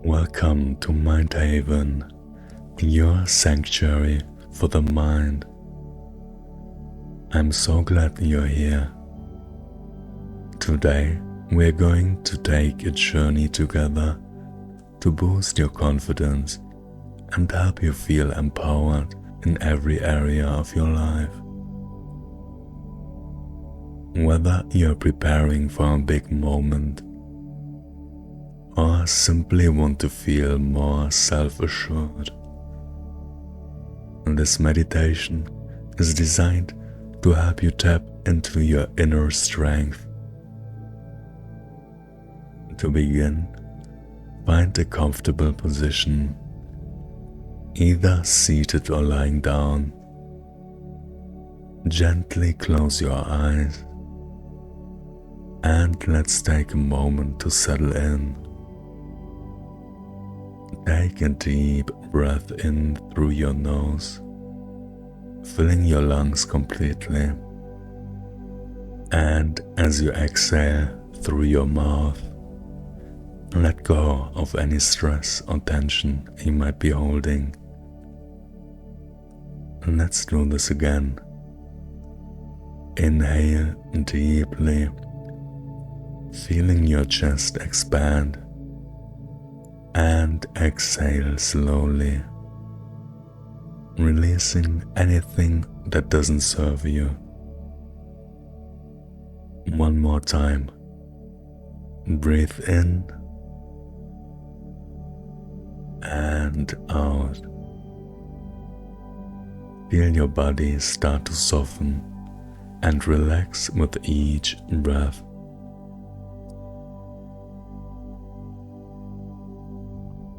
Welcome to MindHaven, your sanctuary for the mind. I'm so glad you're here. Today, we're going to take a journey together to boost your confidence and help you feel empowered in every area of your life. Whether you're preparing for a big moment or simply want to feel more self-assured, this meditation is designed to help you tap into your inner strength. To begin, find a comfortable position, either seated or lying down. Gently close your eyes and let's take a moment to settle in. Take a deep breath in through your nose, filling your lungs completely. And as you exhale through your mouth, let go of any stress or tension you might be holding. Let's do this again. Inhale deeply, feeling your chest expand, and exhale slowly, releasing anything that doesn't serve you. One more time. Breathe in and out. Feel your body start to soften and relax with each breath.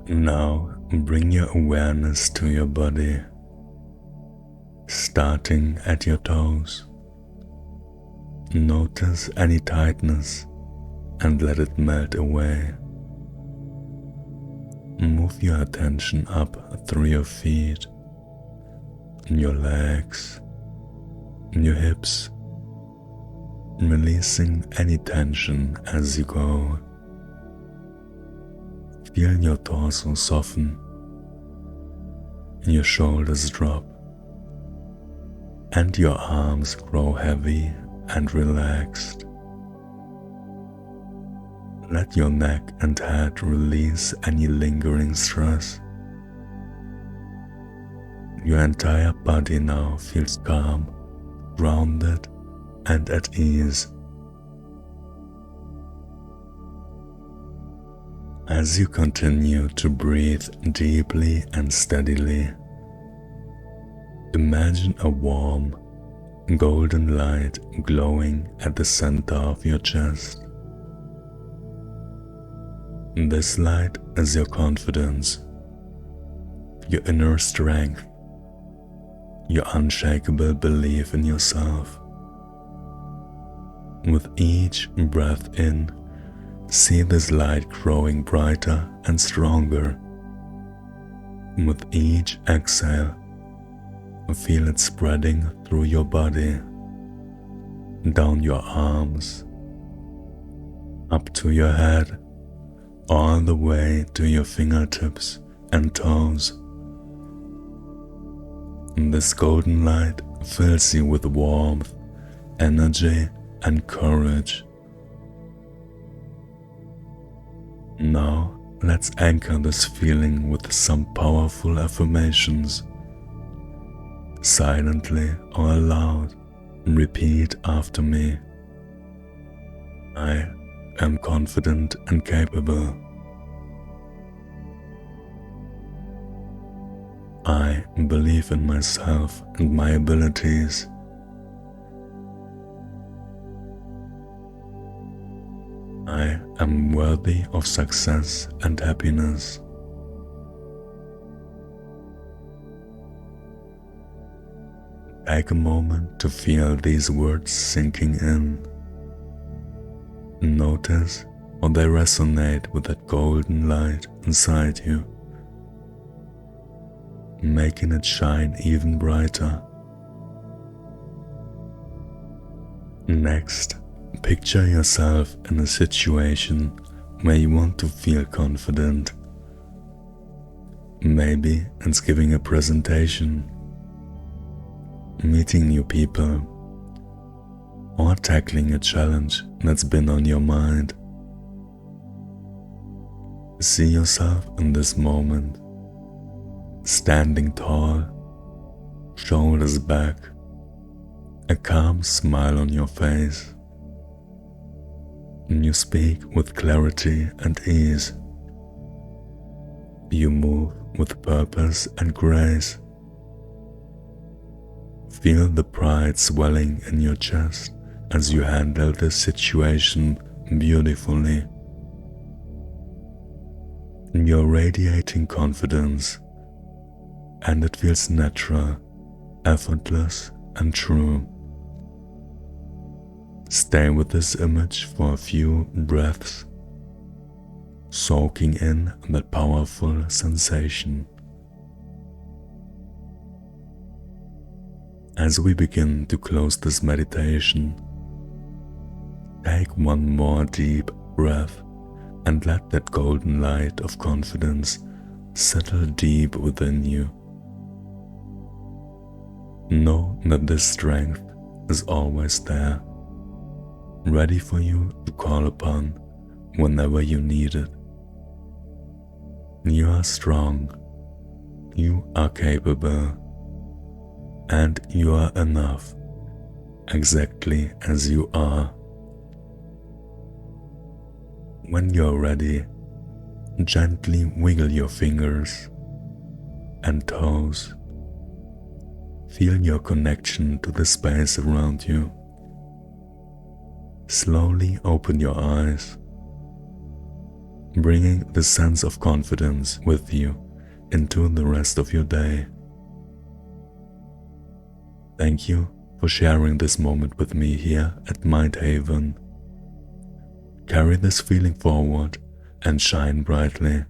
Now bring your awareness to your body, starting at your toes. Notice any tightness and let it melt away. Move your attention up through your feet, your legs, your hips, releasing any tension as you go. Feel your torso soften, your shoulders drop, and your arms grow heavy and relaxed. Let your neck and head release any lingering stress. Your entire body now feels calm, grounded, and at ease. As you continue to breathe deeply and steadily, imagine a warm, golden light glowing at the center of your chest. This light is your confidence, your inner strength, your unshakable belief in yourself. With each breath in, see this light growing brighter and stronger. With each exhale, feel it spreading through your body, down your arms, up to your head, all the way to your fingertips and toes. This golden light fills you with warmth, energy, and courage. Now, let's anchor this feeling with some powerful affirmations. Silently or aloud, repeat after me. I am confident and capable. I believe in myself and my abilities. I am worthy of success and happiness. Take a moment to feel these words sinking in. Notice how they resonate with that golden light inside you, making it shine even brighter. Next, picture yourself in a situation where you want to feel confident Maybe it's giving a presentation, meeting new people, or tackling a challenge that's been on your mind. See yourself in this moment, standing tall, shoulders back, a calm smile on your face. You speak with clarity and ease. You move with purpose and grace. Feel the pride swelling in your chest as you handle this situation beautifully. You're radiating confidence, and it feels natural, effortless, and true. Stay with this image for a few breaths, soaking in that powerful sensation. As we begin to close this meditation, take one more deep breath and let that golden light of confidence settle deep within you. Know that this strength is always there, ready for you to call upon whenever you need it. You are strong, you are capable, and you are enough, exactly as you are. When you're ready, gently wiggle your fingers and toes. Feel your connection to the space around you. Slowly open your eyes, bringing the sense of confidence with you into the rest of your day. Thank you for sharing this moment with me here at MindHaven. Carry this feeling forward and shine brightly.